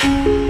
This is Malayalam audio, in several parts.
Hello.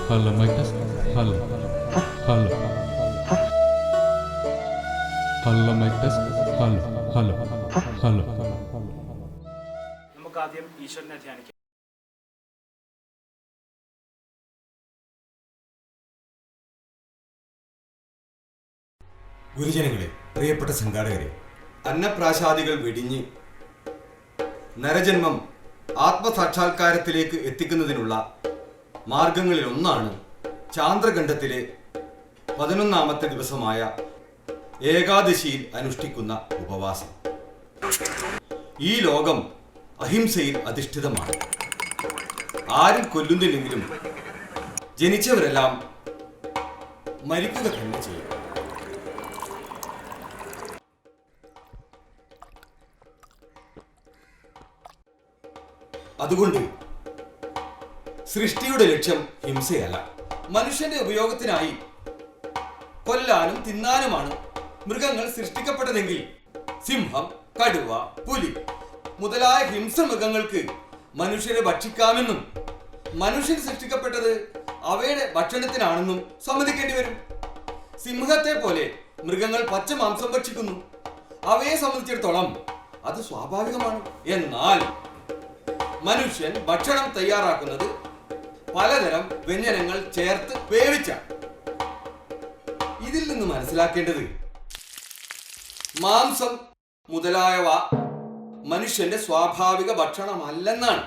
Hello, mic test. Hello. Hello. Hello, mic test. Hello. Hello. Hello. നമുക്ക് ആദ്യം ഈശ്വരനെ ധ്യാനിക്കാം. ഗുരുജനങ്ങളെ, പ്രിയപ്പെട്ട സംഘാടകരെ, അന്നപ്രാശാദികൾ വെടിഞ്ഞ് നരജന്മം ആത്മസാക്ഷാത്കാരത്തിലേക്ക് എത്തിക്കുന്നതിനുള്ള മാർഗങ്ങളിലൊന്നാണ് ചാന്ദ്രഖണ്ഡത്തിലെ 11ാമത്തെ ദിവസമായ ഏകാദശിയിൽ അനുഷ്ഠിക്കുന്ന ഉപവാസം. ഈ ലോകം അഹിംസയിൽ അധിഷ്ഠിതമാണ്. ആരും കൊല്ലുന്നില്ലെങ്കിലും ജനിച്ചവരെല്ലാം മരിക്കുക തന്നെ ചെയ്യും. അതുകൊണ്ട് സൃഷ്ടിയുടെ ലക്ഷ്യം ഹിംസയല്ല. മനുഷ്യന്റെ ഉപയോഗത്തിനായി കൊല്ലാനും തിന്നാനുമാണ് മൃഗങ്ങൾ സൃഷ്ടിക്കപ്പെട്ടതെങ്കിൽ സിംഹം, കടുവ, പുലി മുതലായ ഹിംസമൃഗങ്ങൾക്ക് മനുഷ്യരെ ഭക്ഷിക്കാമെന്നും മനുഷ്യൻ സൃഷ്ടിക്കപ്പെട്ടത് അവയുടെ ഭക്ഷണത്തിനാണെന്നും സമ്മതിക്കേണ്ടി വരും. സിംഹത്തെ പോലെ മൃഗങ്ങൾ പച്ച മാംസം ഭക്ഷിക്കുന്നു. അവയെ സംബന്ധിച്ചിടത്തോളം അത് സ്വാഭാവികമാണ്. എന്നാൽ മനുഷ്യൻ ഭക്ഷണം തയ്യാറാക്കുന്നത് പലതരം വ്യഞ്ജനങ്ങൾ ചേർത്ത് വേവിച്ചാണ്. ഇതിൽ നിന്ന് മനസ്സിലാക്കേണ്ടത് മാംസം മുതലായവ മനുഷ്യന്റെ സ്വാഭാവിക ഭക്ഷണമല്ലെന്നാണ്.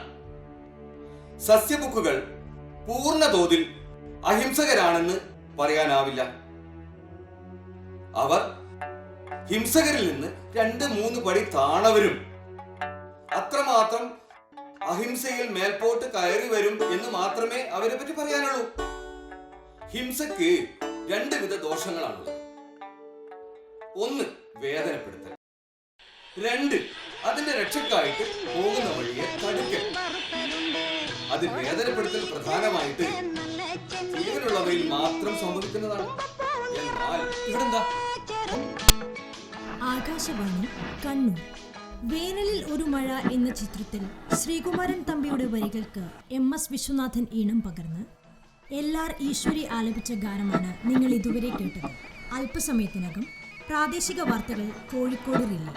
സസ്യബുക്കുകൾ പൂർണ്ണ തോതിൽ അഹിംസകരാണെന്ന് പറയാനാവില്ല. അവർ ഹിംസകരിൽ നിന്ന് 2-3 പടി താണവരും അത്രമാത്രം അഹിംസയിൽ മേൽപോട്ട് കയറി വരും എന്ന് മാത്രമേ അവരെ പറ്റി പറയാനുള്ളൂ. ഹിംസക്ക് 2 വിധ ദോഷങ്ങളാണുള്ളത്. 1, വേദനപ്പെടുത്തൽ. 2, അതിന്റെ രക്ഷക്കായിട്ട് പോകുന്ന വഴിയെ തടുക്കൽ. അതിൽ വേദനപ്പെടുത്തൽ പ്രധാനമായിട്ട് ജീവനുള്ളവയിൽ മാത്രം സംഭവിക്കുന്നതാണ്. എന്നാൽ ഇവിടെന്താ? ആകാശവാണി കണ്ണൂർ വേനലിൽ ഒരു മഴ എന്ന ചിത്രത്തിൽ ശ്രീകുമാരൻ തമ്പിയുടെ വരികൾക്ക് MS വിശ്വനാഥൻ ഈണം പകർന്ന് LR ഈശ്വരി ആലപിച്ച ഗാനമാണ് നിങ്ങൾ ഇതുവരെ കേട്ടത്. അല്പസമയത്തിനകം പ്രാദേശിക വാർത്തകൾ കോഴിക്കോട് റിലേ.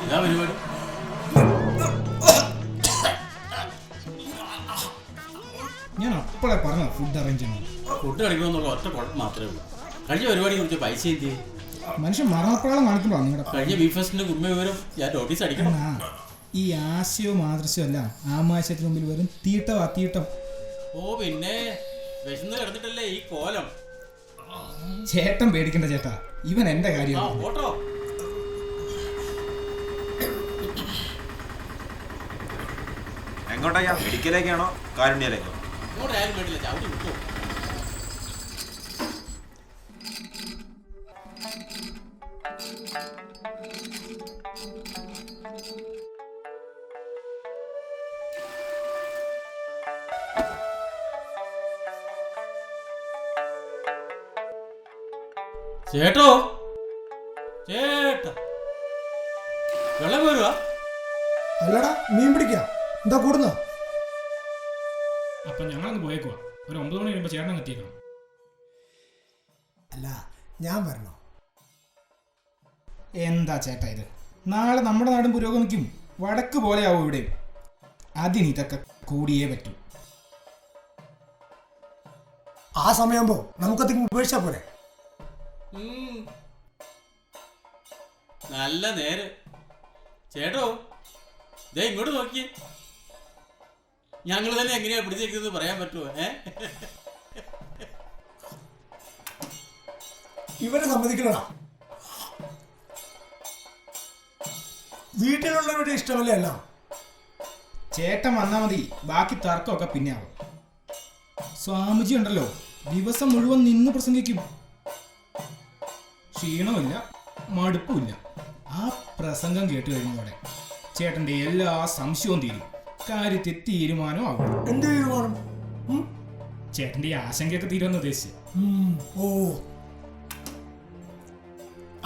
ഇതാ പരിപാടി. ഞാൻ അപ്പോഴേ പറഞ്ഞ ഫുഡ് അറേഞ്ച് ചെയ്യണം. ഫുഡ് കഴിക്കണമെന്നുള്ള ഒറ്റ കുഴപ്പം മാത്രമേ ഉള്ളൂ. കഴിഞ്ഞ പരിപാടി കുറിച്ച് പൈസ എന്ത് മനുഷ്യൻ മരണപ്രാളം കാണിക്കുമ്പോ നിങ്ങളുടെ കഴിഞ്ഞ ബി ഫെസ്റ്റിന്റെ കുമ്മ വിവരം ഞാൻ നോട്ടീസ് അടിക്കണം. ഈ ആശയവും ആദർശവും അല്ല ആമാശയത്തിന് മുമ്പിൽ വരും തീട്ടം തീട്ടം. ഓ പിന്നെ വിശന്ന് കിടന്നിട്ടല്ലേ ഈ കോലം. ചേട്ടൻ പേടിക്കണ്ട ചേട്ടാ, ഇവൻ എന്റെ കാര്യം. ഓട്ടോ എങ്ങോട്ടയ്യാ? മെഡിക്കലേക്കാണോ കാരുണ്യയിലേക്കോ? ഇങ്ങോട്ട് ആരും വേണ്ടില്ല, ചവിട്ടി വിട്ടു. ചേട്ടോ ചേട്ടാ വെള്ളം പോരുവാ? അല്ലടാ മീൻ പിടിക്കാം. എന്താ കൂടുന്നോ? അപ്പൊ ഞങ്ങളൊന്ന് പോയേക്കുവാ. ഒരു 9 മണി കഴിയുമ്പോ ചേട്ടൻ എത്തിയേക്കണം. അല്ല ഞാൻ വരണോ? എന്താ ചേട്ടാ ഇത്? നാളെ നമ്മുടെ നാടും പുരോഗമിക്കും. വടക്ക് പോലെയാവും ഇവിടെ. അതിന് ഇതൊക്കെ കൂടിയേ പറ്റൂ. ആ സമയമാകുമ്പോ നമുക്കധികം ഉപേക്ഷിച്ചാ പോരെ? നല്ല നേര്. ചേട്ടോ ദേ ഇങ്ങോട്ട് നോക്കിയേ. ഞങ്ങൾ തന്നെ എങ്ങനെയാ പിടിച്ചേക്കുന്നത് പറയാൻ പറ്റുമോ? ഇവരെ സമ്മതിക്കണടാ. വീട്ടിലുള്ളവരുടെ ഇഷ്ടമല്ലേ എല്ലാം. ചേട്ടൻ വന്നാ മതി, ബാക്കി തർക്കമൊക്കെ പിന്നെ ആവും. സ്വാമിജി ഉണ്ടല്ലോ, ദിവസം മുഴുവൻ നിന്ന് പ്രസംഗിക്കും. ക്ഷീണമില്ല, മടുപ്പുമില്ല. ആ പ്രസംഗം കേട്ട് കഴിഞ്ഞതോടെ ചേട്ടന്റെ എല്ലാ സംശയവും തീരും, കാര്യത്തിൽ തീരുമാനം ആവും. എന്ത് തീരുമാനം? ചേട്ടന്റെ ഈ ആശങ്കയൊക്കെ തീരുമെന്ന് ഉദ്ദേശിച്ച്. ഓ,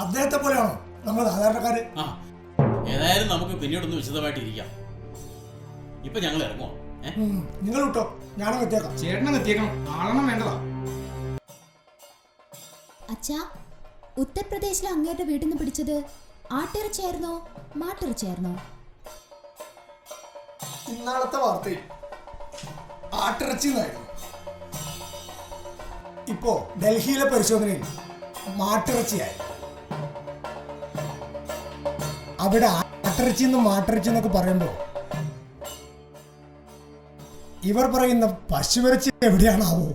അദ്ദേഹത്തെ പോലെയാണോ നമ്മൾ സാധാരണക്കാര്? ആ ഏതായാലും നമുക്ക് പിന്നീടൊന്ന് വിശദമായിട്ട് ഇരിക്കാം. ഇപ്പൊ ഞങ്ങൾ ഇറങ്ങുമോ? നിങ്ങൾ വിട്ടോ, ഞാനും എത്തിയേക്കാം. ചേട്ടനെ എത്തിയേക്കണം, ആളെണ്ണം വേണ്ടതാ. അച്ഛാ, ഉത്തർപ്രദേശിലെ അങ്ങേരുടെ വീട്ടിൽ നിന്ന് പിടിച്ചത് ആട്ടിറച്ചിയായിരുന്നോ മാട്ടിറച്ചിയായിരുന്നോ? ഇന്നാളത്തെ വാർത്തയിൽ ആട്ടിറച്ചി എന്നായിരുന്നു. ഇപ്പോ ഡൽഹിയിലെ പരിശോധനയിൽ മാട്ടിറച്ചിയായി. അവിടെ ആട്ടിറച്ചി എന്നും മാട്ടിറച്ചി എന്നൊക്കെ പറയുമ്പോ ഇവർ പറയുന്ന പശുവിറച്ചി എവിടെയാണാവോ?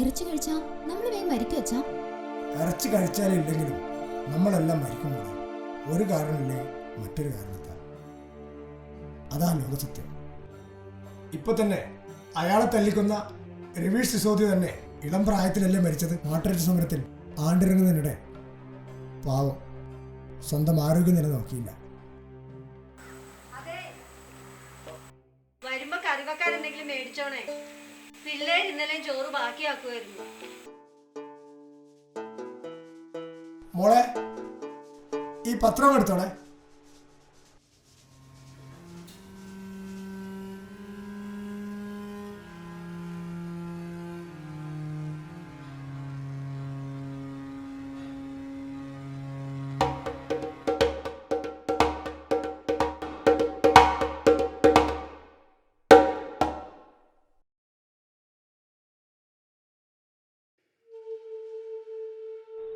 ഇറച്ചി കഴിച്ചാ നമ്മൾ വേഗം മരിക്കും അച്ഛാ. ഇറച്ചി കഴിച്ചാലില്ലെങ്കിലും നമ്മളെല്ലാം മരിക്കുമ്പോൾ ഒരു കാരണമില്ലേ മറ്റൊരു കാരണത്താൽ. അതാ ലോകസത്യം. ഇപ്പൊ തന്നെ അയാളെ തല്ലിക്കൊന്ന രവീഷ് സിസോദി തന്നെ ഇളം പ്രായത്തിലല്ലേ മരിച്ചത്? മാട്ടിറച്ചി സമരത്തിൽ ആണ്ടിറങ്ങുന്നതിനിടെ. പാവം, സ്വന്തം ആരോഗ്യം നില നോക്കിയില്ല. വരുമ്പോ കറിവക്കാരെന്തെങ്കിലും മേടിച്ചോണേ. പിള്ളേർ ഇന്നലെ ചോറ് ബാക്കിയാക്കുമായിരുന്നു. മോളെ, ഈ പത്രം എടുത്തോളെ.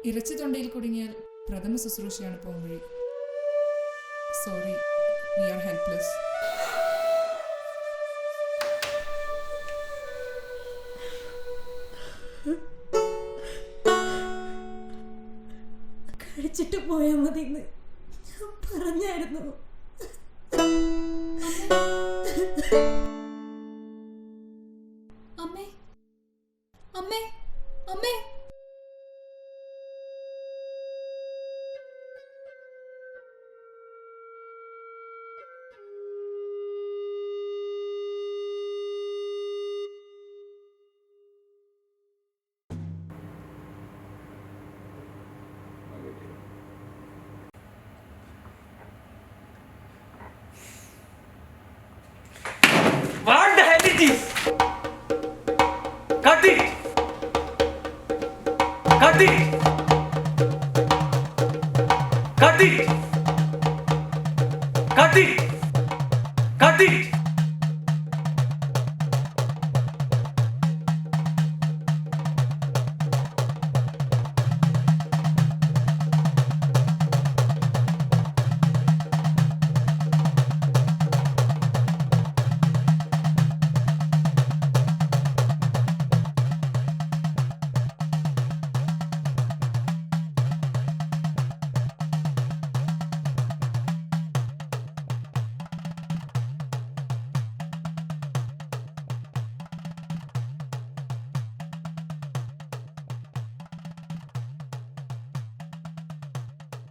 ഇറച്ചി തൊണ്ടയിൽ കുടുങ്ങിയാൽ പ്രഥമ ശുശ്രൂഷയാണ് പോംവഴി. Sorry, we are helpless. കഴിച്ചിട്ട് പോയാൽ മതി. പറഞ്ഞായിരുന്നു. അമ്മേ അമ്മേ അമ്മേ What the hell it is? Cut it! Cut it! Cut it! Cut it! Cut it!